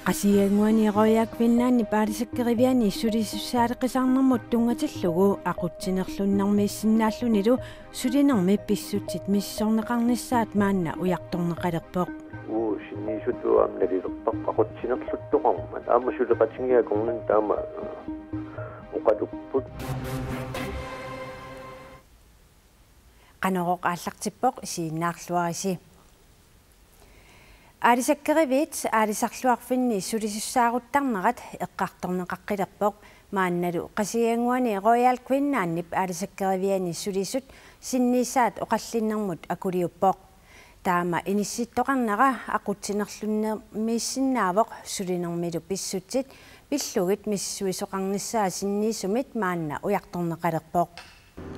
Qasianguani royak vinnaanni paalisakkerivani sulisussaareqisarnermut tungatillugu aqutsinerlunnarmiissinnaallunilu sulinermi pissutsit missorneqarnissaat maanna ujartorneqalerpoq sinniisutuamnalilerpaq aqutsinerluttoqarmat aama suleqatingiakornun taama uqalupput Qanorooq aallartippoq isiinnaarluarisi Aalisakkerivit aalisarluarfinni sulisussaaruttарнерат эққарторнеқаққилерпоқ маанналу қасиангуани роял квиннааннип аalisakkerivиани суlisut синнисаат оқаллиннэрмут акулиуппоқ таама инисситтоқарнера ақутсинерлуннермииссиннаавоқ сулинермилу писсутсит пиллугит миссуисоқарниссаа синнисумит маанна уярторнеқалерпоқ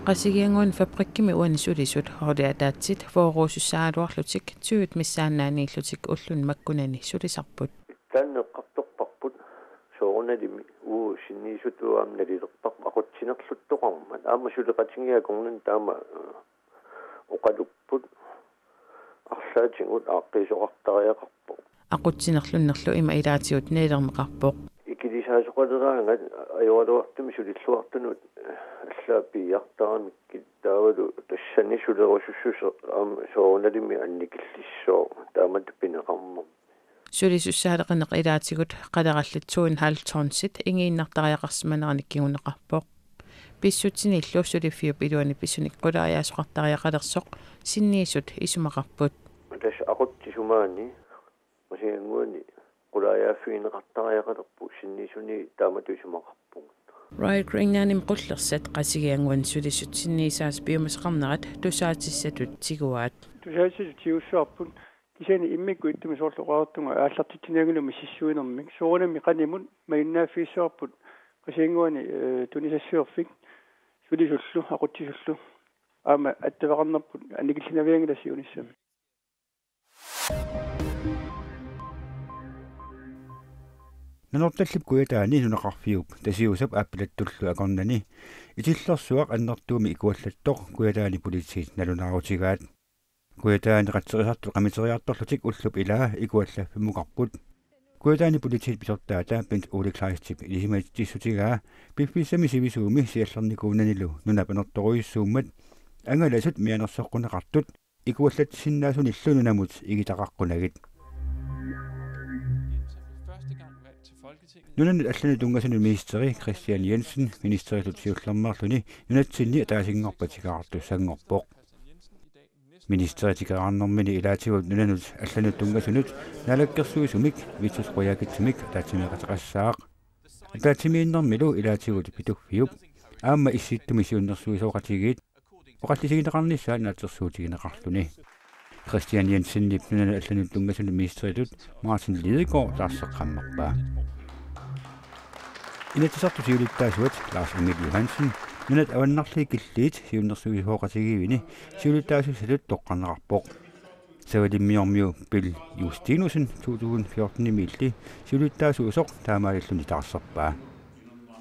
Qasigianguan fabrikkimi uani sulisut horliataatsit fooruusussaaluarlutik tuut missaannaaniillutik ullun makkunani sulisarput taanneqqartorparput soorunalimi sinniisutuamnalilerpaq aqutsinerluttoqarmat aama suleqatingiakornun taama uqalupput арлааtingut aaqqiisoqartariaqarpo aqutsinerlunnerlu ima ilaatigut neelermeqarpoq ikilisaasuqaleraangat ajualuartumi sulilluartunut allaapiiartaran kittaavalu tassani sulerusussusa soorunalimi annikillissoo taamat pineqarmo sulisussaaleqinneq ilaatigut qalerallitsuun haltornsit ingiinnartariaqarsimaneranikkiguneqarpoq pissutsinillu sulifiup iluani pissunik qulaajaasuqartariaqalersoq sinniisut isumaqarput tas aquttisumaani qasianguani qulaajaaffiineqartariaqalerpu sinniisuni taamatuisumaqarpu Right ringnaanim qullersat qasigianguan sulisut sinniisaas biumasqarnerat tusaatissatut tiguaat tusaatissatut tiussuarput kisani immikku ittumisorluqaartunga aallartitinaagulumi sissuinermik soorunami qanimun mainnaaffiissuarput qasianguani tunisassuerfik sulisullu aquttisullu aama attavaqarnerput annikillinaviangilasiunissami Nanortallip kuitaani nunaqarfiup tasiusap aappalattullu akornani itillersuaq annertuumi ikuallattoq kuitaani politsiit nalunarutigaat kuitaani qatserisartu qamiteriartorlutik ullup ilaa ikuallaffimuqarput kuitaani politsiit pisortaata pent uliklaistip ilisimatissutigaa piffissami sivisuumi siallarnikuunanilu nunapanertoruissuummat angalasut mianersoqquneqartut ikuallatsinnaasuni illununamut igitaqaqqunagit Nunanit allani tungasunu ministeri Christian Jensen ministeritut siullermarluni nunatsinni taasingorpatikaartussangorpoq ministeritikaarnermini ilaatigut nunanut allani tungasunut nalakkersuisumik vitsusqoyakitsumik taatimiqataqassaaq taatimiinnermilu ilaatigut pituffiup aamma issittumi siunnersuisoqatigiit oqallisigineqarnissaa naatsersuutigineqarluni Christian Jensen nip nunanut allani tungasunu ministeritut Martin Lidegaard taasseqqammerpaa Inatisartu siulittaasuat Lars Emil Johansen nunat avannarli killiit siunnersuisooqatigivini siulittaasusalut toqqarnerarpoq savalimmiormiu Bill Justinusen 2014 milli siulittaasuusoq taamaalilluni taarserpaa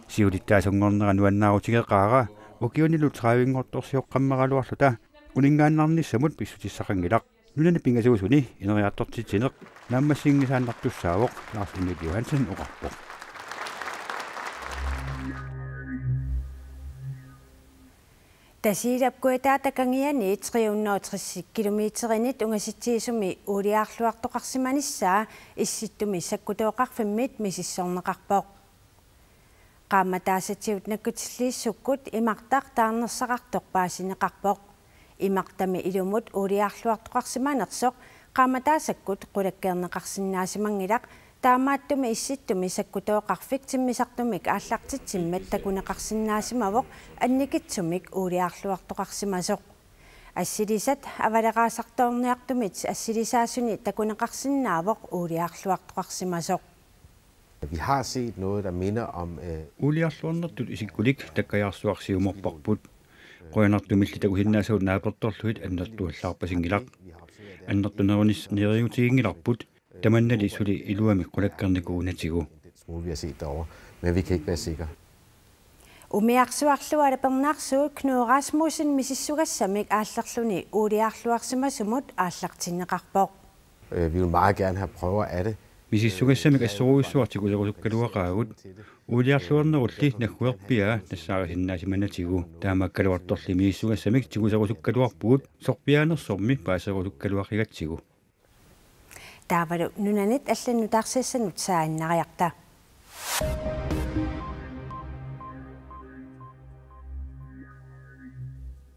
siulittaasungornera nuannaarutigeqaara ukiunilu traavingortorsioqqammeraluarluta uningaannarnissamut pissutissaqangilaq nunani pingasuusuni ineriartortitineq naammassingisaannartussaavoq Lars Emil Johansen uqarpoq Tasiilapkuitaatakangiani 360 kilometerinit ungasittiisumi uliaarluartoqarsimanissaa issittumi sakkutooqarfimmit misissorneqarpoq qaamataasatiut nakkutilliissukkut imartaq taarnersaqartoq paasineqarpoq imartami ilumut uliaarluartoqarsimanersoq qaamataasakut qulakkeerneqarsinnaasimanngilaq taamaattumi issittumi sakkutooqarfik timmisartumik aallartitsimmat takuneqarsinnaasimavoq annikitsumik uliaarluartoqarsimasoq assilisat avaleqaasartoorniartumit assilisaasuni takuneqarsinnaavoq uliaarluartoqarsimasoq Vi har set noget, der minder om uliarluarnertut isikkulik takkajaarsuarsiumorparput qoyanartumilli takuhinnaasuut naapertorluit annertuallarpasingilaq annertunerunis neriutigingilarput tamannali suli iluami qulakkarnikuunatigu vi har set derovre, men vi kan ikke være sikre. Umiarsuarlua alapernaarsuut Qanorooq misissugassamik aallerluni uliarluarsimasumut aallartinneqarpoq. Vi vil meget gerne have prøver af det. Misissugassamik assoruissuartikuserusukkaluaqaagut uliarluarnerulli nagguerpia nassaagisinnaasimanatigu taamakkaluartorli misissugassamik tikuserusukkaluarpugut sorpiaanersormi paaserusukkaluaqigatsigu. Taavalu nunanit allan Nutaarsiassat saa'innariarta.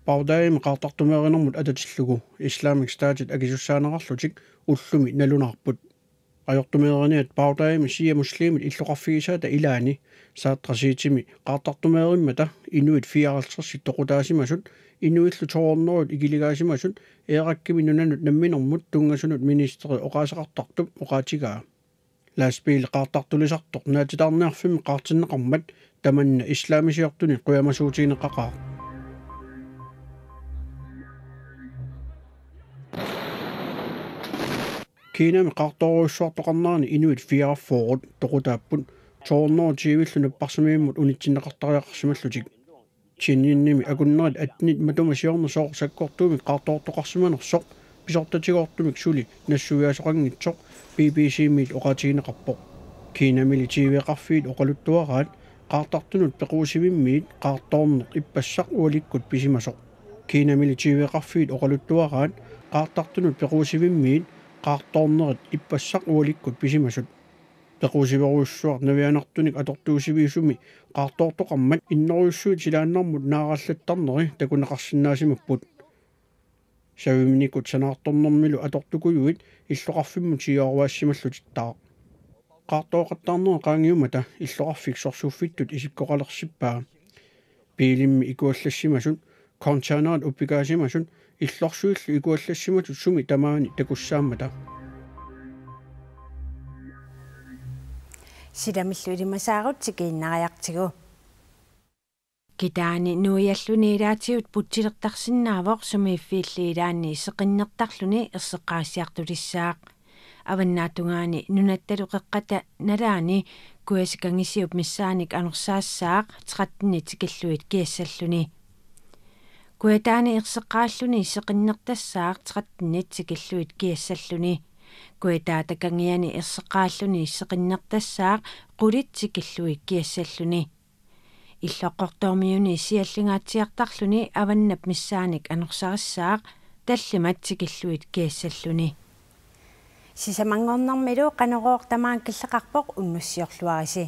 Paudaim qaartartumeerinermut atatillugu Islamic State agisussaanaqarlutik ullumi nalunarput ajortumeeriniat paudaim sia muslimit illoqarfigisaata ilaani saattrasiitimi qaartartumeerimmata inuit 54 toqutaasimasut inuillu toornerut ikiligaasimasut eerakkimi nunanut namminermut tungasunut ministeri oqaasaqartartup oqaatigaa laaspiil qaartartulisartoq naatitarniarfimi qaartinneqarmat tamanna islaamisiortuni quyamasuutiineqqaqaa Kiinami qaartoruissuartoqarnaani inuit 44 toqutaapput toornerutiivilluni napparsamiimmut unitsinneqartariaqarsimallutik Chinninnimi akunnerit atnit matumasiorner soorsakkortuumik qaartoortoqarsimanersoq pisortatigoortumik suli nassuiasoqangitsoq BBC-miit oqatigineqarpoq Kiinamili TV-qarfiit oqaluttuaraat qaartartunut pequusivimmiit qaartoorneq ippassaq ualikkut pisimasoq Kiinamili TV-qarfiit oqaluttuaraat qaartartunut pequusivimmiit qaartoornerit ippassaq ualikkut pisimasut pequusiveruissuar navianartunik atortuusiviisumi qaartoortoqarmat inneruissuut silaannarmut naarallattarneri takuneqarsinnaasimapput saviminikut sanaartornermilu atortukujuit illoqarfimmut siorvaassimallutit qaartooqattaarneri qaangiumata illoqarfiksorsuuffittut isikkoqalersippaa piilimmi ikuallassimasut kontaanaat uppigaasimasut illorsuillu ikuallassimatut sumi tamaani takussaammata Sidamillu ilimasaagut tikiinnariartigu. Kitaani nuialluniilaatigut putsilertarsinnaavoq sumiiffiilliilaanni seqinnertarluni erseqqaassiartulissaaq avannaatugaani nunattaluqeqqata nalaani kuasikangisiup missaanik anersaassaaq 13 tikilluit kiassalluni kuataani erseqqaalluni seqinnertassaaq 13 tikilluit kiassalluni kuataatakangiani erseqqaalluni seqinnertassaaq qulit tikilluit kiassalluni иллоққортоормиуни сиаллингааtsiartarluni аваннап миссааник анерсарissаақ таллимат тикиллуит киассаллуни сисамангорнэрмилу Qanorooq тамаан киллеқарпоқ уннуссиорлуариси